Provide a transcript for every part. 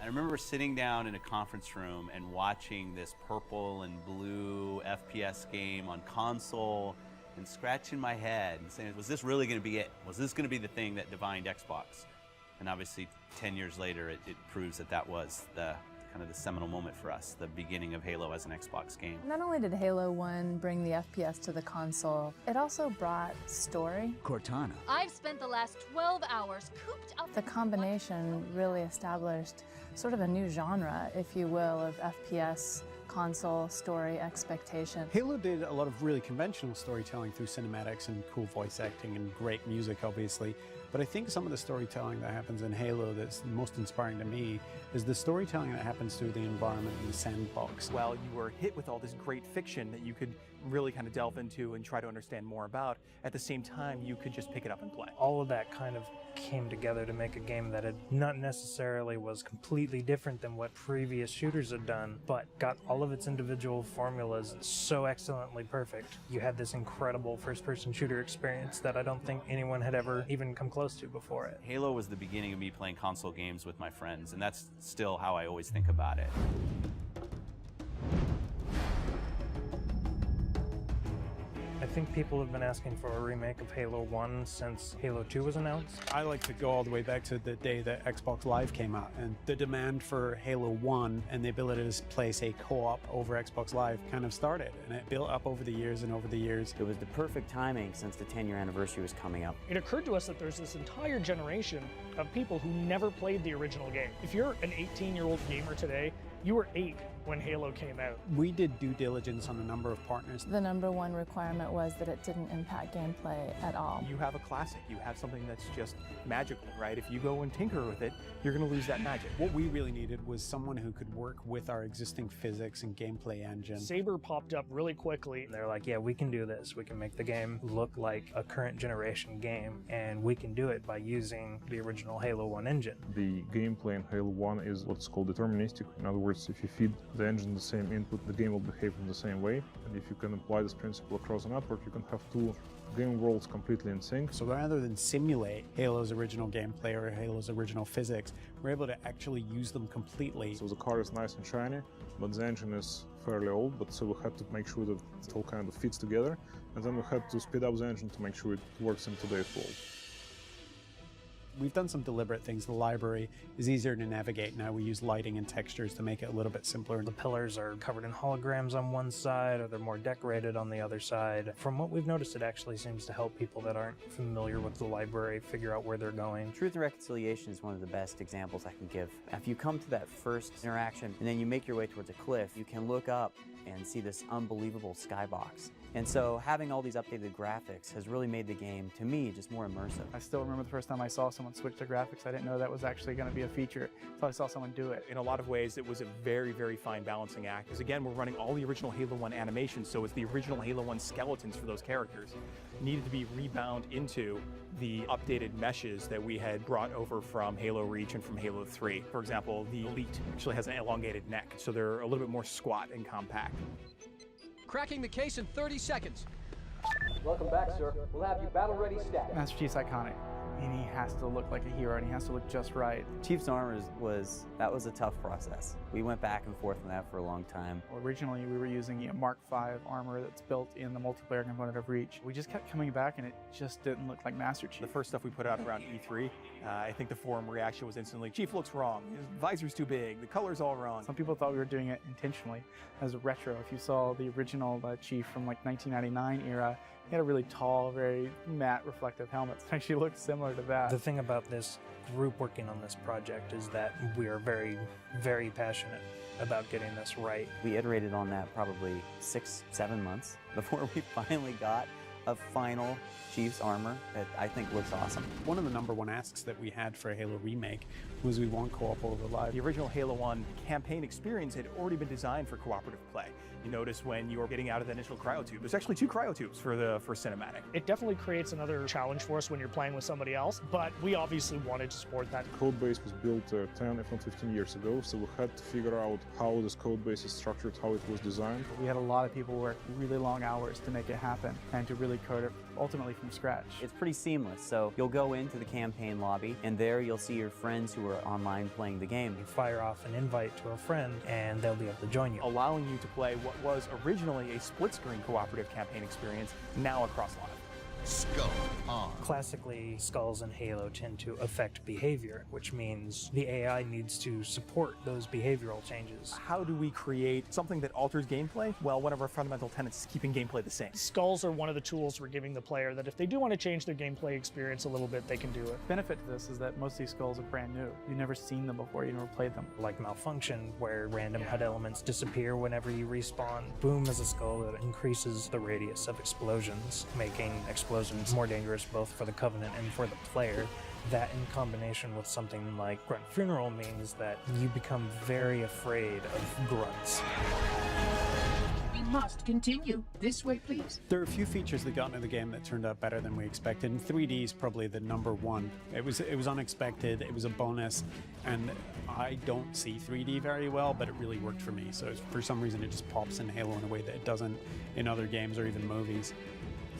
remember sitting down in a conference room and watching this purple and blue FPS game on console and scratching my head and saying, was this really going to be it? Was this going to be the thing that defined Xbox? And obviously 10 years later it proves that that was the kind of the seminal moment for us, the beginning of Halo as an Xbox game. Not only did Halo 1 bring the FPS to the console, it also brought story. Cortana. I've spent the last 12 hours cooped up. The combination really established sort of a new genre, if you will, of FPS console story expectation. Halo did a lot of really conventional storytelling through cinematics and cool voice acting and great music, obviously. But I think some of the storytelling that happens in Halo that's most inspiring to me is the storytelling that happens through the environment in the sandbox. While you were hit with all this great fiction that you could really kind of delve into and try to understand more about, at the same time you could just pick it up and play. All of that kind of came together to make a game that had not necessarily was completely different than what previous shooters had done, but got all of its individual formulas so excellently perfect. You had this incredible first-person shooter experience that I don't think anyone had ever even come close to before it. Halo was the beginning of me playing console games with my friends, and that's still how I always think about it. I think people have been asking for a remake of Halo 1 since Halo 2 was announced. I like to go all the way back to the day that Xbox Live came out, and the demand for Halo 1 and the ability to play, say, co-op over Xbox Live kind of started, and it built up over the years and over the years. It was the perfect timing since the 10-year anniversary was coming up. It occurred to us that there's this entire generation of people who never played the original game. If you're an 18-year-old gamer today, you were 8 when Halo came out. We did due diligence on a number of partners. The number one requirement was that it didn't impact gameplay at all. You have a classic, you have something that's just magical, right? If you go and tinker with it, you're going to lose that magic. What we really needed was someone who could work with our existing physics and gameplay engine. Saber popped up really quickly. They're like, yeah, we can do this. We can make the game look like a current generation game, and we can do it by using the original Halo 1 engine. The gameplay in Halo 1 is what's called deterministic. In other words, if you feed the engine the same input, the game will behave in the same way. And if you can apply this principle across a network, you can have two game worlds completely in sync. So rather than simulate Halo's original gameplay or Halo's original physics, we're able to actually use them completely. So the car is nice and shiny, but the engine is fairly old, but so we had to make sure that it all kind of fits together. And then we had to speed up the engine to make sure it works in today's world. We've done some deliberate things. The library is easier to navigate now. We use lighting and textures to make it a little bit simpler. The pillars are covered in holograms on one side, or they're more decorated on the other side. From what we've noticed, it actually seems to help people that aren't familiar with the library figure out where they're going. Truth and Reconciliation is one of the best examples I can give. If you come to that first interaction and then you make your way towards a cliff, you can look up and see this unbelievable skybox. And so having all these updated graphics has really made the game, to me, just more immersive. I still remember the first time I saw someone switch to graphics. I didn't know that was actually going to be a feature until I saw someone do it. In a lot of ways, it was a very, very fine balancing act. Because again, we're running all the original Halo 1 animations, so it's the original Halo 1 skeletons for those characters needed to be rebound into the updated meshes that we had brought over from Halo Reach and from Halo 3. For example, the Elite actually has an elongated neck, so they're a little bit more squat and compact. Cracking the case in 30 seconds. Welcome back, sir. We'll have you battle ready stat. Master Chief's iconic, and he has to look like a hero, and he has to look just right. Chief's armor was a tough process. We went back and forth on that for a long time. Originally, we were using a Mark V armor that's built in the multiplayer component of Reach. We just kept coming back, and it just didn't look like Master Chief. The first stuff we put out around E3, I think the forum reaction was instantly, Chief looks wrong, his visor's too big, the color's all wrong. Some people thought we were doing it intentionally as a retro. If you saw the original Chief from like 1999 era, he had a really tall, very matte reflective helmet. It actually looked similar to that. The thing about this group working on this project is that we are very, very passionate about getting this right. We iterated on that probably 6-7 months before we finally got a final Chief's armor that I think looks awesome. One of the number one asks that we had for a Halo remake was we want co-op over live. The original Halo 1 campaign experience had already been designed for cooperative play. You notice when you're getting out of the initial cryotube, there's actually 2 cryotubes for the first cinematic. It definitely creates another challenge for us when you're playing with somebody else, but we obviously wanted to support that. The code base was built 10, if not 15 years ago, so we had to figure out how this code base is structured, how it was designed. We had a lot of people work really long hours to make it happen and to really really code it ultimately from scratch. It's pretty seamless, so you'll go into the campaign lobby, and there you'll see your friends who are online playing the game. You fire off an invite to a friend, and they'll be able to join you, allowing you to play what was originally a split-screen cooperative campaign experience, now across live. Skull on. Classically, skulls in Halo tend to affect behavior, which means the AI needs to support those behavioral changes. How do we create something that alters gameplay? Well, one of our fundamental tenets is keeping gameplay the same. Skulls are one of the tools we're giving the player that if they do want to change their gameplay experience a little bit, they can do it. Benefit to this is that most of these skulls are brand new. You've never seen them before, you never played them. Like Malfunction, where random HUD elements disappear whenever you respawn. Boom is a skull that increases the radius of explosions, making explosions more dangerous both for the Covenant and for the player. That in combination with something like Grunt Funeral means that you become very afraid of grunts. We must continue. This way, please. There are a few features that got into the game that turned out better than we expected, and 3D is probably the number one. It was unexpected, it was a bonus, and I don't see 3D very well, but it really worked for me. So for some reason it just pops in Halo in a way that it doesn't in other games or even movies.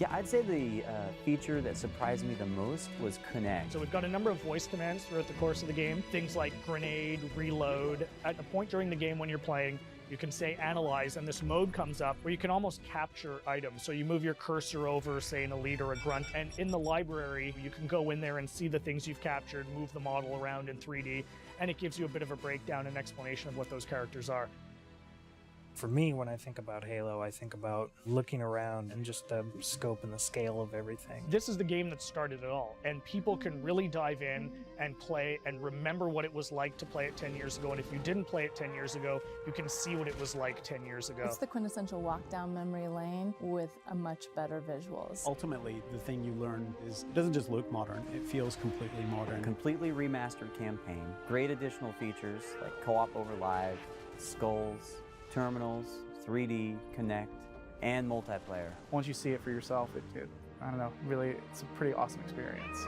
Yeah, I'd say the feature that surprised me the most was Connect. So we've got a number of voice commands throughout the course of the game. Things like grenade, reload. At a point during the game when you're playing, you can say analyze, and this mode comes up where you can almost capture items. So you move your cursor over, say, an elite or a grunt, and in the library, you can go in there and see the things you've captured, move the model around in 3D, and it gives you a bit of a breakdown and explanation of what those characters are. For me, when I think about Halo, I think about looking around and just the scope and the scale of everything. This is the game that started it all, and people can really dive in and play and remember what it was like to play it 10 years ago, and if you didn't play it 10 years ago, you can see what it was like 10 years ago. It's the quintessential walk down memory lane with a much better visuals. Ultimately, the thing you learn is it doesn't just look modern, it feels completely modern. Completely remastered campaign, great additional features like co-op over live, skulls, terminals, 3D, Connect, and multiplayer. Once you see it for yourself, I don't know, really, it's a pretty awesome experience.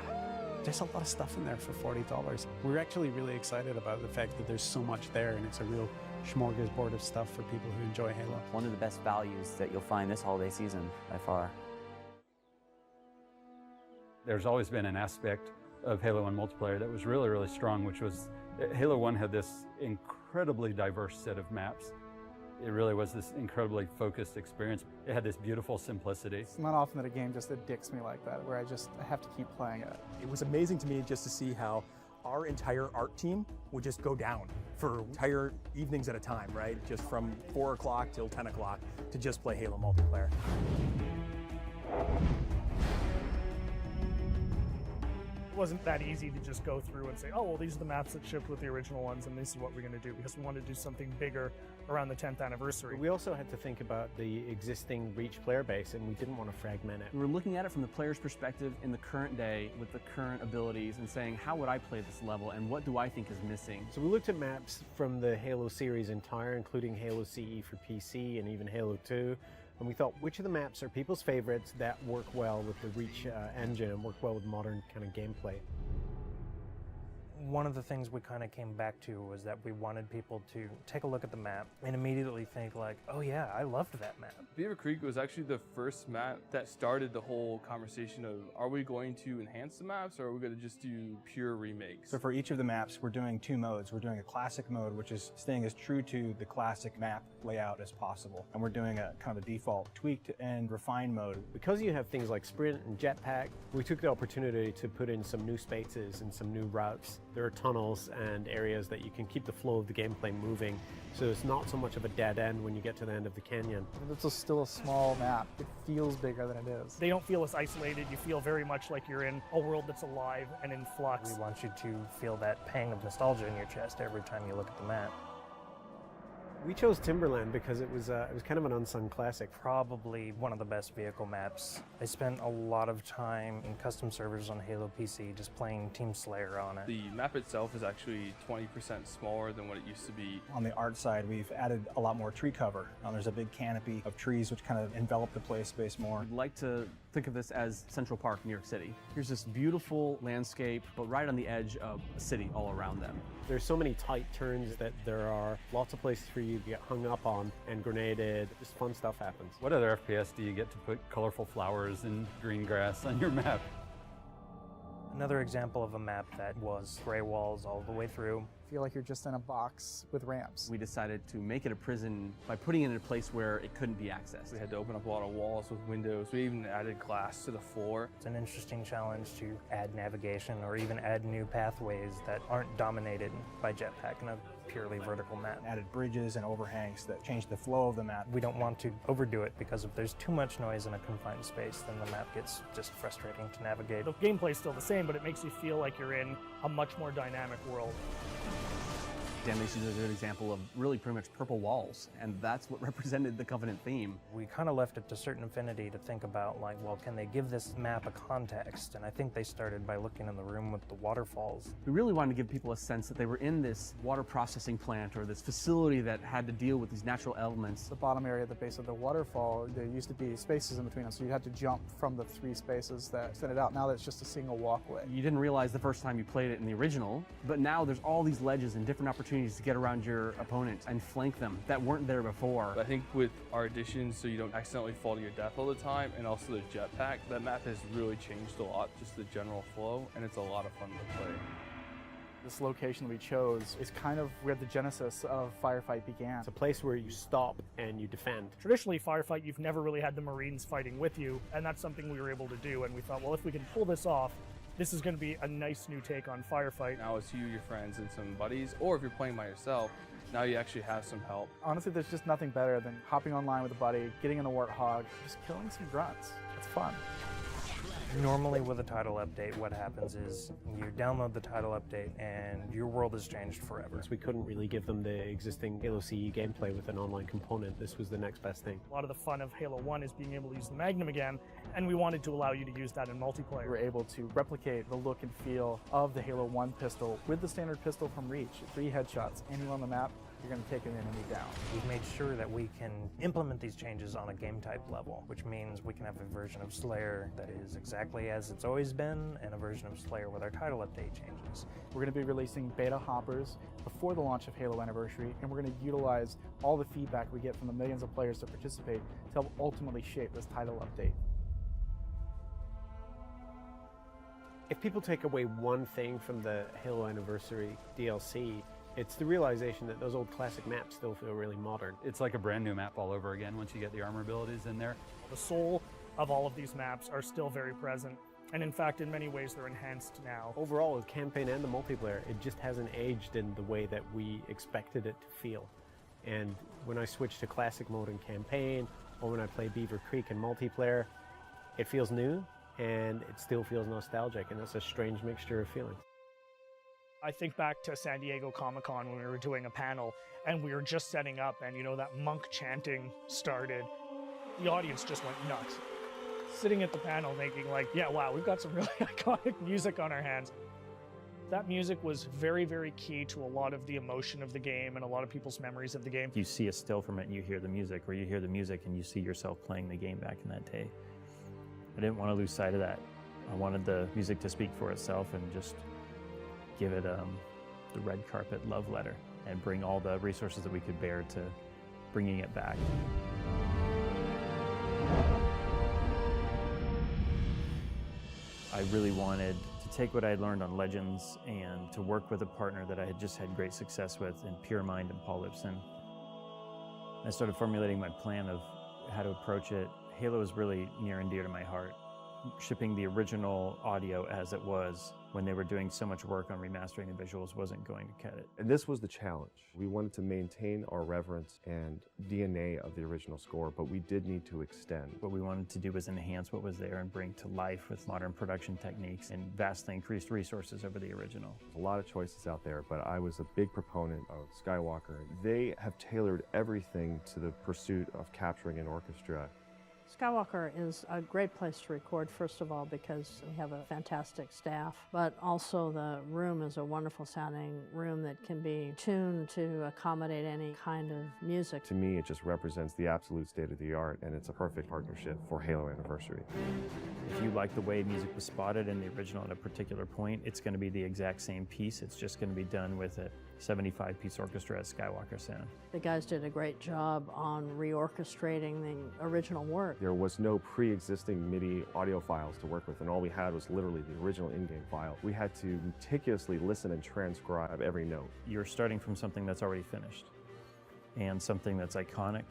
There's a lot of stuff in there for $40. We're actually really excited about the fact that there's so much there, and it's a real smorgasbord of stuff for people who enjoy Halo. One of the best values that you'll find this holiday season, by far. There's always been an aspect of Halo 1 multiplayer that was really, really strong, which was Halo 1 had this incredibly diverse set of maps. It really was this incredibly focused experience. It had this beautiful simplicity. It's not often that a game just addicts me like that, where I have to keep playing it. It was amazing to me just to see how our entire art team would just go down for entire evenings at a time, right? Just from 4 o'clock till 10 o'clock to just play Halo multiplayer. It wasn't that easy to just go through and say, oh, well, these are the maps that shipped with the original ones, and this is what we're going to do, because we wanted to do something bigger around the 10th anniversary. We also had to think about the existing Reach player base, and we didn't want to fragment it. We were looking at it from the player's perspective in the current day with the current abilities and saying, how would I play this level, and what do I think is missing? So we looked at maps from the Halo series entire, including Halo CE for PC and even Halo 2. And we thought, which of the maps are people's favorites that work well with the Reach engine and work well with modern kind of gameplay? One of the things we kind of came back to was that we wanted people to take a look at the map and immediately think like, oh yeah, I loved that map. Beaver Creek was actually the first map that started the whole conversation of, are we going to enhance the maps or are we going to just do pure remakes? So for each of the maps, we're doing 2 modes. We're doing a classic mode, which is staying as true to the classic map layout as possible. And we're doing a kind of a default tweaked and refined mode. Because you have things like sprint and jetpack, we took the opportunity to put in some new spaces and some new routes. There are tunnels and areas that you can keep the flow of the gameplay moving, so it's not so much of a dead end when you get to the end of the canyon. It's still a small map. It feels bigger than it is. They don't feel as isolated. You feel very much like you're in a world that's alive and in flux. We want you to feel that pang of nostalgia in your chest every time you look at the map. We chose Timberland because it was kind of an unsung classic. Probably one of the best vehicle maps. I spent a lot of time in custom servers on Halo PC just playing Team Slayer on it. The map itself is actually 20% smaller than what it used to be. On the art side, we've added a lot more tree cover. There's a big canopy of trees which kind of envelop the play space more. I'd like to think of this as Central Park, New York City. Here's this beautiful landscape, but right on the edge of a city all around them. There's so many tight turns that there are lots of places for you you get hung up on and grenaded. Just fun stuff happens. What other FPS do you get to put colorful flowers and green grass on your map? Another example of a map that was gray walls all the way through. Feel like you're just in a box with ramps. We decided to make it a prison by putting it in a place where it couldn't be accessed. We had to open up a lot of walls with windows. We even added glass to the floor. It's an interesting challenge to add navigation or even add new pathways that aren't dominated by jetpack in a purely vertical map. Added bridges and overhangs that change the flow of the map. We don't want to overdo it because if there's too much noise in a confined space, then the map gets just frustrating to navigate. The gameplay's still the same, but it makes you feel like you're in a much more dynamic world. Damnation is a good example of really pretty much purple walls, and that's what represented the Covenant theme. We kind of left it to certain affinity to think about, like, well, can they give this map a context? And I think they started by looking in the room with the waterfalls. We really wanted to give people a sense that they were in this water processing plant or this facility that had to deal with these natural elements. The bottom area at the base of the waterfall, there used to be spaces in between them, so you had to jump from the 3 spaces that extended out. Now that's just a single walkway. You didn't realize the first time you played it in the original, but now there's all these ledges and different opportunities to get around your opponent and flank them that weren't there before. I think with our additions, so you don't accidentally fall to your death all the time, and also the jetpack, that map has really changed a lot, just the general flow, and it's a lot of fun to play. This location we chose is kind of where the genesis of Firefight began. It's a place where you stop and you defend. Traditionally, Firefight, you've never really had the Marines fighting with you, and that's something we were able to do, and we thought, well, if we can pull this off, this is going to be a nice new take on Firefight. Now it's you, your friends, and some buddies, or if you're playing by yourself, now you actually have some help. Honestly, there's just nothing better than hopping online with a buddy, getting in a warthog, just killing some grunts. It's fun. Normally with a title update, what happens is you download the title update and your world has changed forever. We couldn't really give them the existing Halo CE gameplay with an online component. This was the next best thing. A lot of the fun of Halo 1 is being able to use the Magnum again, and we wanted to allow you to use that in multiplayer. We were able to replicate the look and feel of the Halo 1 pistol with the standard pistol from Reach. 3 headshots, anywhere on the map, you're going to take an enemy down. We've made sure that we can implement these changes on a game type level, which means we can have a version of Slayer that is exactly as it's always been, and a version of Slayer with our title update changes. We're going to be releasing beta hoppers before the launch of Halo Anniversary, and we're going to utilize all the feedback we get from the millions of players to participate to help ultimately shape this title update. If people take away one thing from the Halo Anniversary DLC, it's the realization that those old classic maps still feel really modern. It's like a brand new map all over again once you get the armor abilities in there. The soul of all of these maps are still very present, and in fact, in many ways, they're enhanced now. Overall, the campaign and the multiplayer, it just hasn't aged in the way that we expected it to feel. And when I switch to classic mode in campaign, or when I play Beaver Creek in multiplayer, it feels new, and it still feels nostalgic, and that's a strange mixture of feelings. I think back to San Diego Comic-Con when we were doing a panel and we were just setting up and, you know, that monk chanting started. The audience just went nuts. Sitting at the panel thinking like, yeah, wow, we've got some really iconic music on our hands. That music was very, very key to a lot of the emotion of the game and a lot of people's memories of the game. You see a still from it and you hear the music, or you hear the music and you see yourself playing the game back in that day. I didn't want to lose sight of that. I wanted the music to speak for itself and just give it the red carpet love letter and bring all the resources that we could bear to bringing it back. I really wanted to take what I had learned on Legends and to work with a partner that I had just had great success with in Pure Mind and Paul Lipson. I started formulating my plan of how to approach it. Halo is really near and dear to my heart. Shipping the original audio as it was when they were doing so much work on remastering the visuals wasn't going to cut it. And this was the challenge. We wanted to maintain our reverence and DNA of the original score, but we did need to extend. What we wanted to do was enhance what was there and bring to life with modern production techniques and vastly increased resources over the original. There's a lot of choices out there, but I was a big proponent of Skywalker. They have tailored everything to the pursuit of capturing an orchestra. Skywalker is a great place to record, first of all, because we have a fantastic staff, but also the room is a wonderful sounding room that can be tuned to accommodate any kind of music. To me, it just represents the absolute state of the art, and it's a perfect partnership for Halo Anniversary. If you like the way music was spotted in the original at a particular point, it's going to be the exact same piece. It's just going to be done with a 75-piece orchestra at Skywalker Sound. The guys did a great job on reorchestrating the original work. There was no pre-existing MIDI audio files to work with, and all we had was literally the original in-game file. We had to meticulously listen and transcribe every note. You're starting from something that's already finished, and something that's iconic,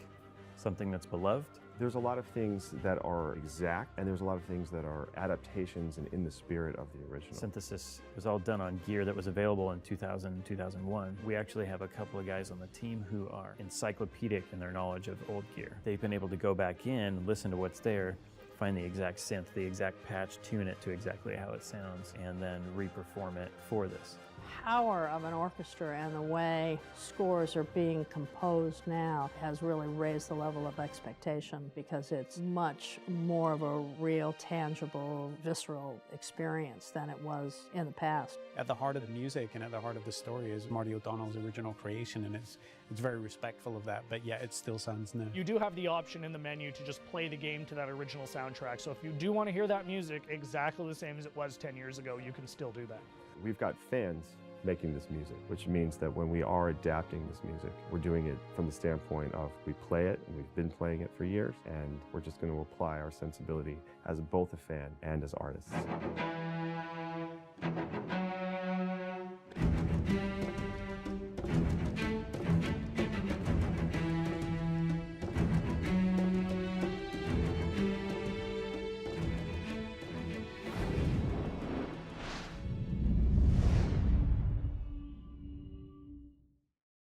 something that's beloved. There's a lot of things that are exact, and there's a lot of things that are adaptations and in the spirit of the original. Synthesis was all done on gear that was available in 2000, 2001. We actually have a couple of guys on the team who are encyclopedic in their knowledge of old gear. They've been able to go back in, listen to what's there, find the exact synth, the exact patch, tune it to exactly how it sounds, and then re-perform it for this. Power of an orchestra and the way scores are being composed now has really raised the level of expectation, because it's much more of a real, tangible, visceral experience than it was in the past. At the heart of the music and at the heart of the story is Marty O'Donnell's original creation, and it's very respectful of that, but yet it still sounds new. You do have the option in the menu to just play the game to that original soundtrack, so if you do want to hear that music exactly the same as it was 10 years ago, you can still do that. We've got fans making this music, which means that when we are adapting this music, we're doing it from the standpoint of we play it, and we've been playing it for years, and we're just going to apply our sensibility as both a fan and as artists.